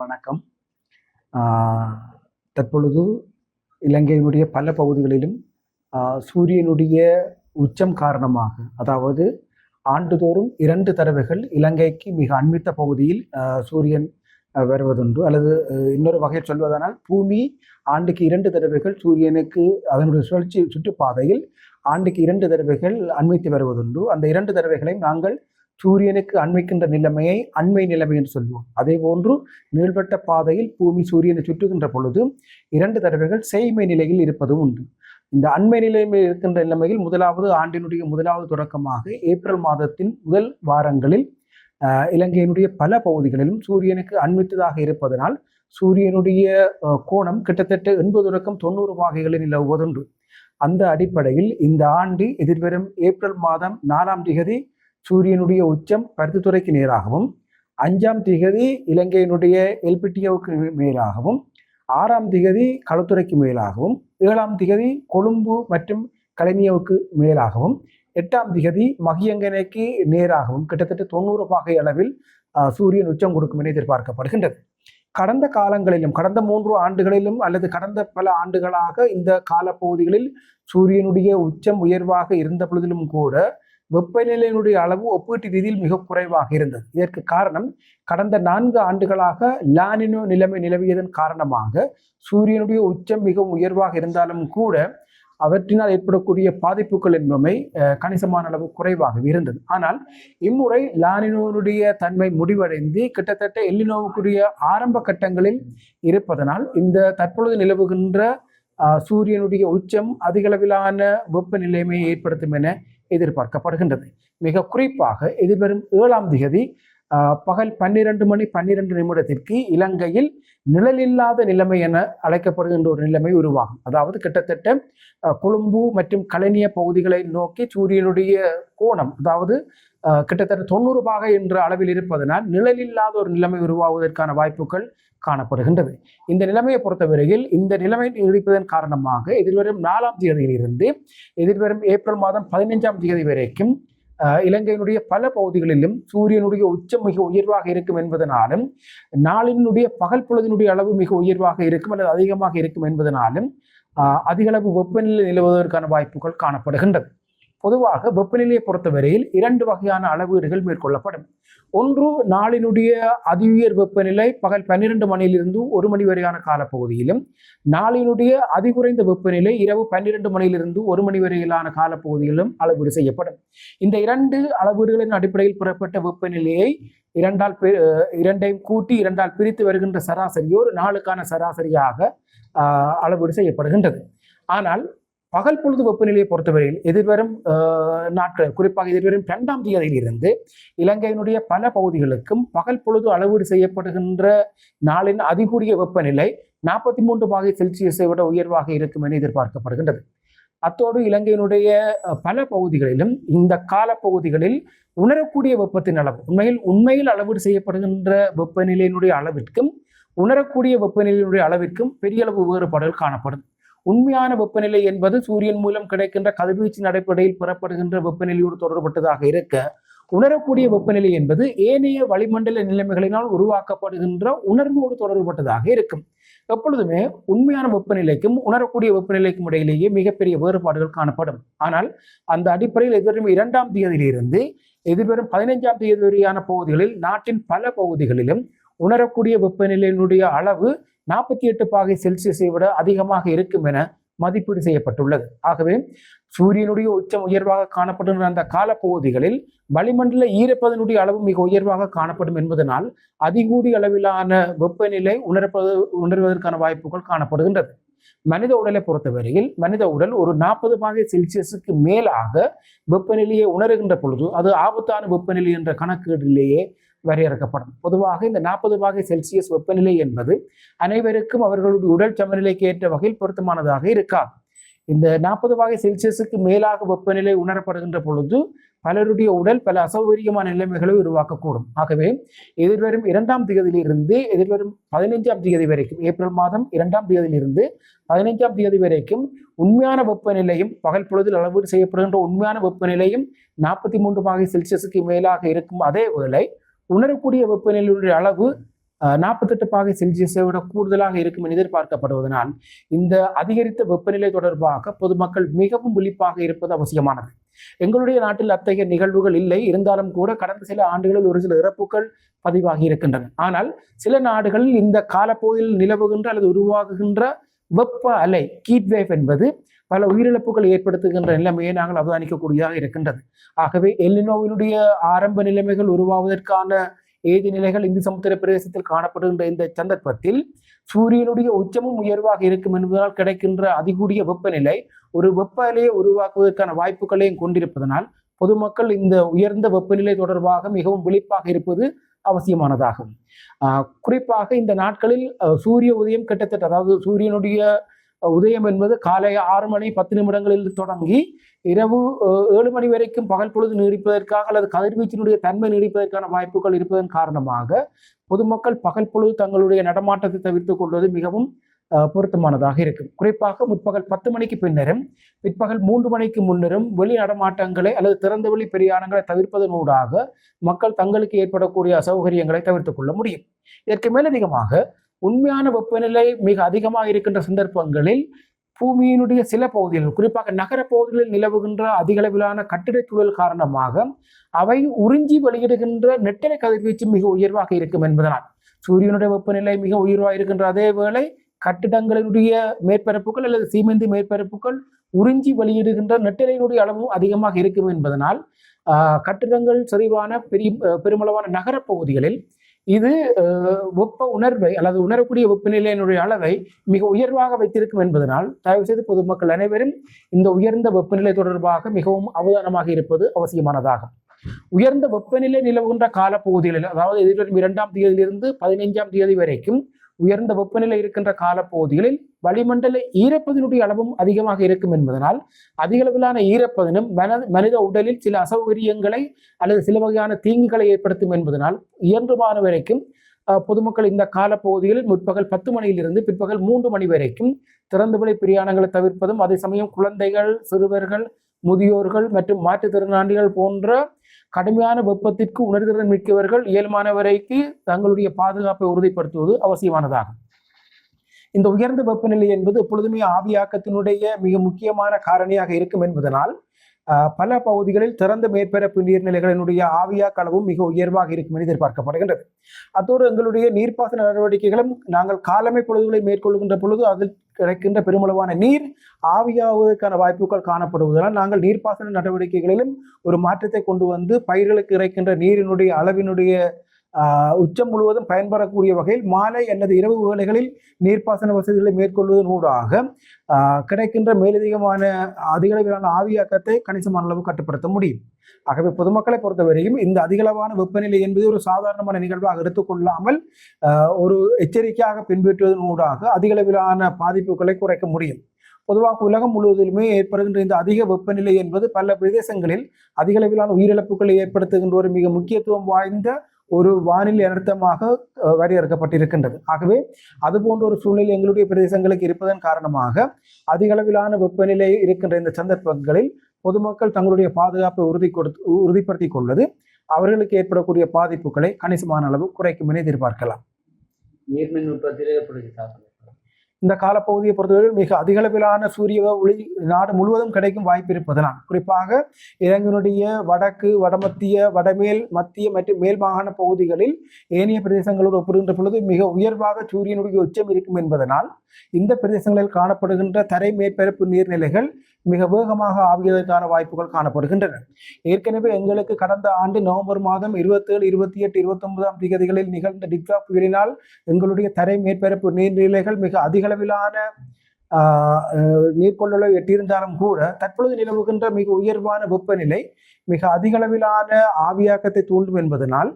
வணக்கம். தற்பொழுது இலங்கையினுடைய பல பகுதிகளிலும் சூரியனுடைய உச்சம் காரணமாக, அதாவது ஆண்டுதோறும் 2 தடவைகள் இலங்கைக்கு மிக அண்மித்த பகுதியில் சூரியன் வருவதுண்டு. அல்லது இன்னொரு வகையில் சொல்வதானால், பூமி ஆண்டுக்கு 2 தடவைகள் சூரியனுக்கு அதனுடைய சுழற்சி சுற்றுப்பாதையில் ஆண்டுக்கு 2 தடவைகள் அண்மித்து வருவதுண்டு. அந்த 2 தடவைகளையும் நாங்கள் சூரியனுக்கு அண்மிக்கின்ற நிலைமையை அண்மை நிலைமை என்று சொல்வோம். அதே போன்று நீள்வட்ட பாதையில் பூமி சூரியனை சுற்றுகின்ற பொழுது 2 தடவைகள் செய்மை நிலையில் இருப்பதும் உண்டு. இந்த அண்மை நிலையில் இருக்கின்ற நிலைமையில் முதலாவது ஆண்டினுடைய முதலாவது தொடக்கமாக ஏப்ரல் மாதத்தின் முதல் வாரங்களில் இலங்கையினுடைய பல பகுதிகளிலும் சூரியனுக்கு அண்மித்ததாக இருப்பதனால் சூரியனுடைய கோணம் கிட்டத்தட்ட 80 தொடக்கம் 90 பாகைகளில் நிலவுவதுண்டு. அந்த அடிப்படையில் இந்த ஆண்டு எதிர்வரும் ஏப்ரல் மாதம் 4ஆம் திகதி சூரியனுடைய உச்சம் பருத்தித்துறைக்கு நேராகவும், 5ஆம் திகதி இலங்கையினுடைய எல்பிட்டியோவுக்கு மேலாகவும், 6ஆம் திகதி களுத்துறைக்கு மேலாகவும், 7ஆம் திகதி கொழும்பு மற்றும் கலைஞவுக்கு மேலாகவும், 8ஆம் திகதி மகியங்கனைக்கு நேராகவும் கிட்டத்தட்ட 90 பாகை அளவில் சூரியன் உச்சம் கொடுக்கும் என எதிர்பார்க்கப்படுகின்றது. கடந்த காலங்களிலும், கடந்த 3 ஆண்டுகளிலும் அல்லது கடந்த பல ஆண்டுகளாக இந்த காலப்பகுதிகளில் சூரியனுடைய உச்சம் உயர்வாக இருந்த பொழுதிலும் கூட வெப்பநிலையினுடைய அளவு ஒப்பீட்டு ரீதியில் மிக குறைவாக இருந்தது. இதற்கு காரணம், கடந்த 4 ஆண்டுகளாக லானினோ நிலைமை நிலவியதன் காரணமாக சூரியனுடைய உச்சம் மிகவும் உயர்வாக இருந்தாலும் கூட அவற்றினால் ஏற்படக்கூடிய பாதிப்புகள் என்பவை கணிசமான அளவு குறைவாக இருந்தது. ஆனால் இம்முறை லானினோனுடைய தன்மை முடிவடைந்து கிட்டத்தட்ட எல்லினோவுக்குரிய ஆரம்ப கட்டங்களில் இருப்பதனால் இந்த தற்பொழுது நிலவுகின்ற சூரியனுடைய உச்சம் அதிகளவிலான வெப்பநிலைமையை ஏற்படுத்தும் என எதிர்பார்க்கப்படுகின்றது. மிக குறிப்பாக எதிர்வரும் 7ஆம் திகதி பகல் 12:12 இலங்கையில் நிழலில்லாத நிலைமை என அழைக்கப்படுகின்ற ஒரு நிலைமை உருவாகும். அதாவது கிட்டத்தட்ட கொழும்பு மற்றும் கலைஞ பகுதிகளை நோக்கி சூரியனுடைய கோணம், அதாவது கிட்டத்தட்ட 90 பாகை என்ற அளவில் இருப்பதனால் நிழலில்லாத ஒரு நிலைமை உருவாவதற்கான வாய்ப்புகள் காணப்படுகின்றது. இந்த நிலைமையை பொறுத்தவரையில் இந்த நிலைமை நீடிப்பதன் காரணமாக எதிர்வரும் 4ஆம் தேதியிலிருந்து எதிர்வரும் ஏப்ரல் மாதம் 15ஆம் தேதி வரைக்கும் இலங்கையினுடைய பல பகுதிகளிலும் சூரியனுடைய உச்சம் மிக உயர்வாக இருக்கும் என்பதனாலும், நாளினுடைய பகல் பொழுதினுடைய அளவு மிக உயர்வாக இருக்கும் அல்லது அதிகமாக இருக்கும் என்பதனாலும் அதிகளவு வெப்பநிலை நிலவுவதற்கான வாய்ப்புகள் காணப்படுகின்றது. பொதுவாக வெப்பநிலையை பொறுத்தவரையில் 2 வகையான அளவீடுகள் மேற்கொள்ளப்படும். ஒன்று, நாளினுடைய அதிஉயர் வெப்பநிலை பகல் 12 மணியிலிருந்து 1 மணி வரையான காலப்பகுதியிலும், நாளினுடைய அதிகுறைந்த வெப்பநிலை இரவு 12 மணியிலிருந்து 1 மணி வரையிலான காலப்பகுதியிலும் அளவீடு செய்யப்படும். இந்த 2 அளவீடுகளின் அடிப்படையில் பெறப்பட்ட வெப்பநிலையை இரண்டையும் கூட்டி 2ஆல் பிரித்து வருகின்ற சராசரி ஒரு நாளுக்கான சராசரியாக அளவீடு செய்யப்படுகின்றது. ஆனால் பகல் பொழுது வெப்பநிலையை பொறுத்தவரையில் எதிர்வரும் நாட்கள், குறிப்பாக எதிர்வரும் 2ஆம் தேதியிலிருந்து இலங்கையினுடைய பல பகுதிகளுக்கும் பகல் பொழுது அளவீடு செய்யப்படுகின்ற நாளின் அதிகூடிய வெப்பநிலை 43 பாகை செல்சியஸை விட உயர்வாக இருக்கும் என எதிர்பார்க்கப்படுகின்றது. அத்தோடு இலங்கையினுடைய பல பகுதிகளிலும் இந்த காலப்பகுதிகளில் உணரக்கூடிய வெப்பத்தின் அளவு, உண்மையில் அளவீடு செய்யப்படுகின்ற வெப்பநிலையினுடைய அளவிற்கும் உணரக்கூடிய வெப்பநிலையினுடைய அளவிற்கும் பெரிய அளவு வேறுபாடுகள் காணப்படும். உண்மையான வெப்பநிலை என்பது சூரியன் மூலம் கிடைக்கின்ற கதிர்வீச்சின் அடிப்படையில் பெறப்படுகின்ற வெப்பநிலையோடு தொடர்பட்டதாக இருக்க, உணரக்கூடிய வெப்பநிலை என்பது ஏனைய வளிமண்டல நிலைமைகளினால் உருவாக்கப்படுகின்ற உணர்வோடு தொடர்பட்டதாக இருக்கும். எப்பொழுதுமே உண்மையான வெப்பநிலைக்கும் உணரக்கூடிய வெப்பநிலைக்கும் இடையிலேயே மிகப்பெரிய வேறுபாடுகள் காணப்படும். ஆனால் அந்த அடிப்படையில் எதிர்வரும் 2ஆம் தேதியிலிருந்து எதிர்வரும் 15ஆம் தேதி வரையான பகுதிகளில் நாட்டின் பல பகுதிகளிலும் உணரக்கூடிய வெப்பநிலையினுடைய அளவு 48 பாகை செல்சியஸை விட அதிகமாக இருக்கும் என மதிப்பீடு செய்யப்பட்டுள்ளது. ஆகவே சூரியனுடைய உச்சம் உயர்வாக காணப்படுகின்ற அந்த காலப்பகுதிகளில் வளிமண்டல ஈரப்பதனுடைய அளவு மிக உயர்வாக காணப்படும் என்பதனால் அதிகூடிய அளவிலான வெப்பநிலை உணர்வதற்கான வாய்ப்புகள் காணப்படுகின்றது. மனித உடலை பொறுத்தவரையில் மனித உடல் ஒரு 40 பாகை செல்சியஸுக்கு மேலாக வெப்பநிலையை உணர்கின்ற பொழுது அது ஆபத்தான வெப்பநிலை என்ற கணக்கீட்டிலேயே வரையறுக்கப்படும். பொதுவாக இந்த 40 பாகை செல்சியஸ் வெப்பநிலை என்பது அனைவருக்கும் அவர்களுடைய உடல் சமநிலைக்கு ஏற்ற வகையில் பொருத்தமானதாக இருக்காது. இந்த 40 பாகை செல்சியஸுக்கு மேலாக வெப்பநிலை உணரப்படுகின்ற பொழுது பலருடைய உடல் பல அசௌகரியமான நிலைமைகளை உருவாக்கக்கூடும். ஆகவே எதிர்வரும் 2ஆம் தேதியிலிருந்து எதிர்வரும் 15ஆம் தேதி வரைக்கும், ஏப்ரல் மாதம் 2ஆம் தேதியிலிருந்து 15ஆம் தேதி வரைக்கும் உண்மையான வெப்பநிலையும் பகல் பொழுதில் அளவீடு செய்யப்படுகின்ற உண்மையான வெப்பநிலையும் 43 பாகை செல்சியஸுக்கு மேலாக இருக்கும். அதே வேளை உணரக்கூடிய வெப்பநிலையுடைய அளவு 48°C விட கூடுதலாக இருக்கும் என எதிர்பார்க்கப்படுவதனால் இந்த அதிகரித்த வெப்பநிலை தொடர்பாக பொதுமக்கள் மிகவும் விழிப்பாக இருப்பது அவசியமானது. எங்களுடைய நாட்டில் அத்தகைய நிகழ்வுகள் இல்லை. இருந்தாலும் கூட கடந்த சில ஆண்டுகளில் ஒரு சில இறப்புகள் பதிவாகி இருக்கின்றன. ஆனால் சில நாடுகளில் இந்த காலப்பகுதியில் நிலவுகின்ற அல்லது உருவாகுகின்ற வெப்ப அலை ஹீட் வேவ் என்பது பல உயிரிழப்புகள் ஏற்படுத்துகின்ற நிலைமையை நாங்கள் அவதானிக்கக்கூடியதாக இருக்கின்றது. ஆகவே எல்னினோவினுடைய ஆரம்ப நிலைமைகள் உருவாவதற்கான ஏதி நிலைகள் இந்து சமுத்திர பிரதேசத்தில் காணப்படுகின்ற இந்த சந்தர்ப்பத்தில் சூரியனுடைய உச்சமும் உயர்வாக இருக்கும் என்பதால் கிடைக்கின்ற அதிகூடிய வெப்பநிலை ஒரு வெப்ப அலையை உருவாக்குவதற்கான வாய்ப்புகளையும் கொண்டிருப்பதனால் பொதுமக்கள் இந்த உயர்ந்த வெப்பநிலை தொடர்பாக மிகவும் விழிப்பாக இருப்பது அவசியமானதாகும். குறிப்பாக இந்த நாட்களில் சூரிய உதயம் கிட்டத்தட்ட, அதாவது சூரியனுடைய உதயம் என்பது காலை 6 மணி 10 நிமிடங்களில் தொடங்கி இரவு 7 மணி வரைக்கும் பகல் பொழுது நீடிப்பதற்காக அல்லது கதிர்வீச்சினுடைய தன்மை நீடிப்பதற்கான வாய்ப்புகள் இருப்பதன் காரணமாக பொதுமக்கள் பகல் பொழுது தங்களுடைய நடமாட்டத்தை தவிர்த்துக் கொள்வது மிகவும் பொருத்தமானதாக இருக்கும். குறிப்பாக முற்பகல் 10 மணிக்கு பின்னரும் பிற்பகல் 3 மணிக்கு முன்னரும் வெளி நடமாட்டங்களை அல்லது திறந்த வெளி பிரயாணங்களை தவிர்ப்பதனூடாக மக்கள் தங்களுக்கு ஏற்படக்கூடிய அசௌகரியங்களை தவிர்த்துக் கொள்ள முடியும். இதற்கு மேலதிகமாக உண்மையான வெப்பநிலை மிக அதிகமாக இருக்கின்ற சந்தர்ப்பங்களில் பூமியினுடைய சில பகுதிகள், குறிப்பாக நகர பகுதிகளில் நிலவுகின்ற அதிகளவிலான கட்டிட சூழல் காரணமாக அவை உறிஞ்சி வெளியிடுகின்ற நெட்டலை கதிர்வீச்சு மிக உயர்வாக இருக்கும் என்பதனால் சூரியனுடைய வெப்பநிலை மிக உயர்வாக இருக்கின்ற அதே வேளை கட்டிடங்களினுடைய மேற்பரப்புகள் அல்லது சீமெந்து மேற்பரப்புகள் உறிஞ்சி வெளியிடுகின்ற நெட்டலையினுடைய அளவும் அதிகமாக இருக்கும் என்பதனால் கட்டிடங்கள் செறிவான பெருமளவான நகர பகுதிகளில் இது வெப்ப உணர்வை அல்லது உணரக்கூடிய வெப்பநிலையினுடைய அளவை மிக உயர்வாக வைத்திருக்கும் என்பதனால் தயவு செய்து பொதுமக்கள் அனைவரும் இந்த உயர்ந்த வெப்பநிலை தொடர்பாக மிகவும் அவதானமாக இருப்பது அவசியமானதாகும். உயர்ந்த வெப்பநிலை நிலவுகின்ற காலப்பகுதிகளில், அதாவது எதிர்வரும் 2ஆம் தேதியிலிருந்து 15ஆம் தேதி வரைக்கும் உயர்ந்த வெப்பநிலை இருக்கின்ற காலப்பகுதிகளில் வளிமண்டல ஈரப்பதனுடைய அளவும் அதிகமாக இருக்கும் என்பதனால் அதிகளவிலான ஈரப்பதனும் மனித உடலில் சில அசௌகரியங்களை அல்லது சில வகையான தீங்குகளை ஏற்படுத்தும் என்பதனால் இயன்றுமான வரைக்கும் பொதுமக்கள் இந்த காலப்பகுதிகளில் முற்பகல் 10 மணியிலிருந்து பிற்பகல் 3 மணி வரைக்கும் திறந்தவெளி பிரயாணங்களை தவிர்ப்பதும், அதே சமயம் குழந்தைகள், சிறுவர்கள், முதியோர்கள் மற்றும் மாற்றுத்திறனாளிகள் போன்ற கடுமையான வெப்பத்திற்கு உணர்திறன் மிக்கவர்கள் இயல்பான வரைக்கு தங்களுடைய பாதுகாப்பை உறுதிப்படுத்துவது அவசியமானதாகும். இந்த உயர்ந்த வெப்பநிலை என்பது எப்பொழுதுமே ஆவியாக்கத்தினுடைய மிக முக்கியமான காரணியாக இருக்கும் என்பதனால் பல பகுதிகளில் திறந்த மேற்பரப்பு நீர்நிலைகளினுடைய ஆவியாக்க அளவும் மிக உயர்வாக இருக்கும் என எதிர்பார்க்கப்படுகின்றது. அத்தோடு எங்களுடைய நீர்ப்பாசன நடவடிக்கைகளும் நாங்கள் காலமை பொழுதுகளை மேற்கொள்கின்ற பொழுது அதில் கிடைக்கின்ற பெருமளவான நீர் ஆவியாவதற்கான வாய்ப்புகள் காணப்படுவதனால் நாங்கள் நீர்ப்பாசன நடவடிக்கைகளிலும் ஒரு மாற்றத்தை கொண்டு வந்து பயிர்களுக்கு இறைக்கின்ற நீரினுடைய அளவினுடைய உச்சம் முழுவதும் பயன்படக்கூடிய வகையில் மாலை அல்லது இரவு வேளைகளில் நீர்ப்பாசன வசதிகளை மேற்கொள்வதன் ஊடாக கிடைக்கின்ற மேலதிகமான அதிகளவிலான ஆவியாக்கத்தை கணிசமான அளவு கட்டுப்படுத்த முடியும். ஆகவே பொதுமக்களை பொறுத்தவரையும் இந்த அதிகளவான வெப்பநிலை என்பது ஒரு சாதாரணமான நிகழ்வாக எடுத்துக்கொள்ளாமல் ஒரு எச்சரிக்கையாக பின்பற்றுவதன் ஊடாக அதிகளவிலான பாதிப்புகளை குறைக்க முடியும். பொதுவாக உலகம் முழுவதிலுமே ஏற்படுகின்ற இந்த அதிக வெப்பநிலை என்பது பல பிரதேசங்களில் அதிகளவிலான உயிரிழப்புகளை ஏற்படுத்துகின்ற ஒரு மிக முக்கியத்துவம் வாய்ந்த ஒரு வானிலை அனர்த்தமாக வரையறுக்கப்பட்டிருக்கின்றது. ஆகவே அதுபோன்ற ஒரு சூழ்நிலை எங்களுடைய பிரதேசங்களுக்கு இருப்பதன் காரணமாக அதிகளவிலான வெப்பநிலை இருக்கின்ற இந்த சந்தர்ப்பங்களில் பொதுமக்கள் தங்களுடைய பாதுகாப்பை உறுதிப்படுத்திக் கொள்வது அவர்களுக்கு ஏற்படக்கூடிய பாதிப்புகளை கணிசமான அளவு குறைக்கும் என எதிர்பார்க்கலாம். நீர்மின் உற்பத்தியிலே இந்த காலப்பகுதியை பொறுத்தவரை மிக அதிகளவிலான சூரிய ஒளி நாடு முழுவதும் கிடைக்கும் வாய்ப்பு இருப்பதனால் குறிப்பாக இலங்கையினுடைய வடக்கு, வடமத்திய, வடமேல், மத்திய மற்றும் மேல் மாகாண பகுதிகளில் ஏனைய பிரதேசங்களோடு ஒப்பிடுகின்ற பொழுது மிக உயர்வாக சூரியனுடைய உச்சம் இருக்கும் என்பதனால் இந்த பிரதேசங்களில் காணப்படுகின்ற தரை மேற்பரப்பு நீர்நிலைகள் மிக வேகமாக ஆவியதற்கான வாய்ப்புகள் காணப்படுகின்றன. ஏற்கனவே எங்களுக்கு கடந்த ஆண்டு நவம்பர் மாதம் 27, 28, 29ஆம் தேதிகளில் நிகழ்ந்த டிக்டாக் புயலினால் எங்களுடைய தரை மேற்பரப்பு நீர்நிலைகள் மிக அதிகளவிலான நீர்கொள்ளளவை எட்டியிருந்தாலும் கூட தற்பொழுது நிலவுகின்ற மிக உயர்வான வெப்பநிலை மிக அதிகளவிலான ஆவியாக்கத்தை தூண்டும் என்பதனால்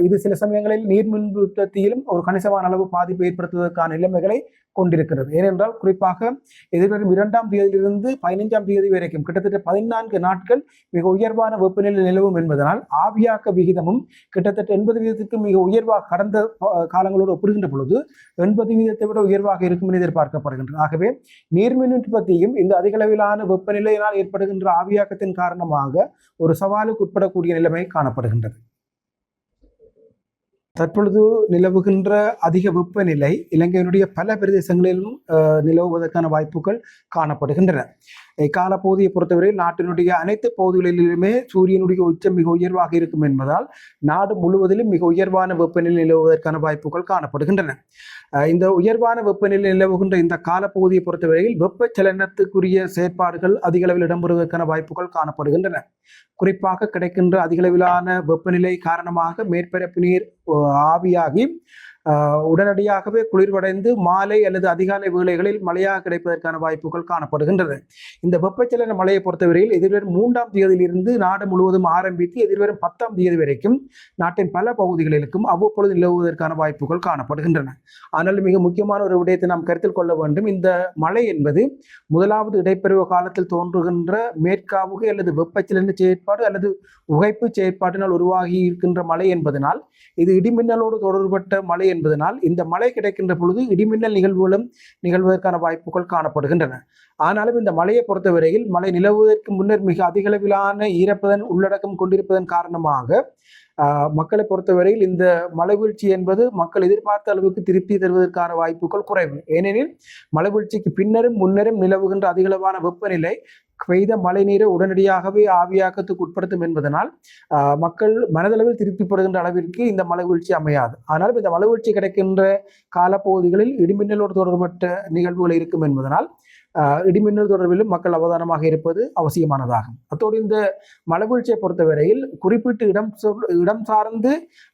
இது சில சமயங்களில் நீர்மின் உற்பத்தியிலும் ஒரு கணிசமான அளவு பாதிப்பு ஏற்படுத்துவதற்கான நிலைமைகளை கொண்டிருக்கிறது. ஏனென்றால் குறிப்பாக எதிர்வரும் 2ஆம் தேதியிலிருந்து 15ஆம் தேதி வரைக்கும் கிட்டத்தட்ட 14 நாட்கள் மிக உயர்வான வெப்பநிலை நிலவும் என்பதனால் ஆவியாக்க விகிதமும் கிட்டத்தட்ட 80% மிக உயர்வாக கடந்த காலங்களோடு ஒப்பிடுகின்ற பொழுது 80% விட உயர்வாக இருக்கும் என எதிர்பார்க்கப்படுகின்றது. ஆகவே நீர்மின் உற்பத்தியும் இந்த அதிகளவிலான வெப்பநிலையினால் ஏற்படுகின்ற ஆவியாக்கத்தின் காரணமாக ஒரு சவாலுக்கு உட்படக்கூடிய நிலைமை காணப்படுகின்றது. தற்பொழுது நிலவுகின்ற அதிக வெப்பநிலை இலங்கையினுடைய பல பிரதேசங்களிலும் நிலவுவதற்கான வாய்ப்புகள் காணப்படுகின்றன. இக்கால பகுதியை பொறுத்தவரையில் நாட்டினுடைய அனைத்து பகுதிகளிலுமே சூரியனுடைய உச்சம் மிக உயர்வாக இருக்கும் என்பதால் நாடு முழுவதிலும் மிக உயர்வான வெப்பநிலை நிலவுவதற்கான வாய்ப்புகள் காணப்படுகின்றன. இந்த உயர்வான வெப்பநிலை நிலவுகின்ற இந்த காலப்பகுதியை பொறுத்தவரையில் வெப்பச்சலனத்துக்குரிய செயற்பாடுகள் அதிக அளவில் இடம்பெறுவதற்கான வாய்ப்புகள் காணப்படுகின்றன. குறிப்பாக கிடைக்கின்ற அதிகளவிலான வெப்பநிலை காரணமாக மேற்பரப்பு நீர் ஆவியாகி உடனடியாகவே குளிர்வடைந்து மாலை அல்லது அதிகாலை வேளைகளில் மழையாக கிடைப்பதற்கான வாய்ப்புகள் காணப்படுகின்றது. இந்த வெப்பச்சலன மழையை பொறுத்தவரையில் எதிர்வரும் 3ஆம் தேதியிலிருந்து நாடு முழுவதும் ஆரம்பித்து எதிர்வரும் 10ஆம் தேதி வரைக்கும் நாட்டின் பல பகுதிகளிலும் அவ்வப்பொழுது நிலவுவதற்கான வாய்ப்புகள் காணப்படுகின்றன. ஆனால் மிக முக்கியமான ஒரு விடயத்தை நாம் கருத்தில் கொள்ள வேண்டும். இந்த மழை என்பது முதலாவது இடைப்பருவ காலத்தில் தோன்றுகின்ற மேற்காவுகை அல்லது வெப்பச்சலன செயற்பாடு அல்லது உகைப்பு செயற்பாட்டினால் உருவாகி இருக்கின்ற மழை என்பதனால் இது இடிமின்னலோடு தொடர்பட்ட மழை என்பதனால் இந்த மழை கிடைக்கின்ற பொழுது இடிமின்னல் நிகழ்வுகளும் நிகழ்வதற்கான வாய்ப்புகள் காணப்படுகின்றன. ஆனாலும் இந்த மழையை பொறுத்தவரையில் மழை நிலவுவதற்கு முன்னர் மிக அதிகளவிலான ஈரப்பதன் உள்ளடக்கம் கொண்டிருப்பதன் காரணமாக மக்களை பொறுத்தவரையில் இந்த மழை வீழ்ச்சி என்பது மக்கள் எதிர்பார்த்த அளவுக்கு திருப்தி தருவதற்கான வாய்ப்புகள் குறைவு. ஏனெனில் மழை வீழ்ச்சிக்கு பின்னரும் முன்னரும் நிலவுகின்ற அதிகளவான வெப்பநிலை பெய்த மழை நீரை உடனடியாகவே ஆவியாக்கத்துக்கு உட்படுத்தும் என்பதனால் மக்கள் மனதளவில் திருப்திப்படுகின்ற அளவிற்கு இந்த மழை வீழ்ச்சி அமையாது. ஆனாலும் இந்த மழை வீழ்ச்சி கிடைக்கின்ற காலப்பகுதிகளில் இடிமின்னலோடு தொடர்பட்ட நிகழ்வுகள் இருக்கும் என்பதனால் இடிமின்னல் தொடர்பிலும் மக்கள் அவதானமாக இருப்பது அவசியமானதாகும். அத்தோடு இந்த மழை வீழ்ச்சியை பொறுத்தவரையில் குறிப்பிட்டு இடம் சார்ந்து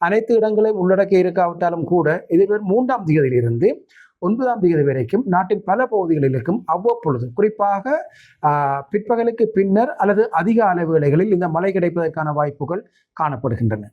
அனைத்து இடங்களையும் உள்ளடக்கி இருக்காவிட்டாலும் கூட எதிர்வரும் 3ஆம் தேதியிலிருந்து 9ஆம் தேதி வரைக்கும் நாட்டின் பல பகுதிகளிலும் அவ்வப்பொழுது குறிப்பாக பிற்பகலுக்கு பின்னர் அல்லது அதிக அளவு வேளைகளில் இந்த மழை கிடைப்பதற்கான வாய்ப்புகள் காணப்படுகின்றன.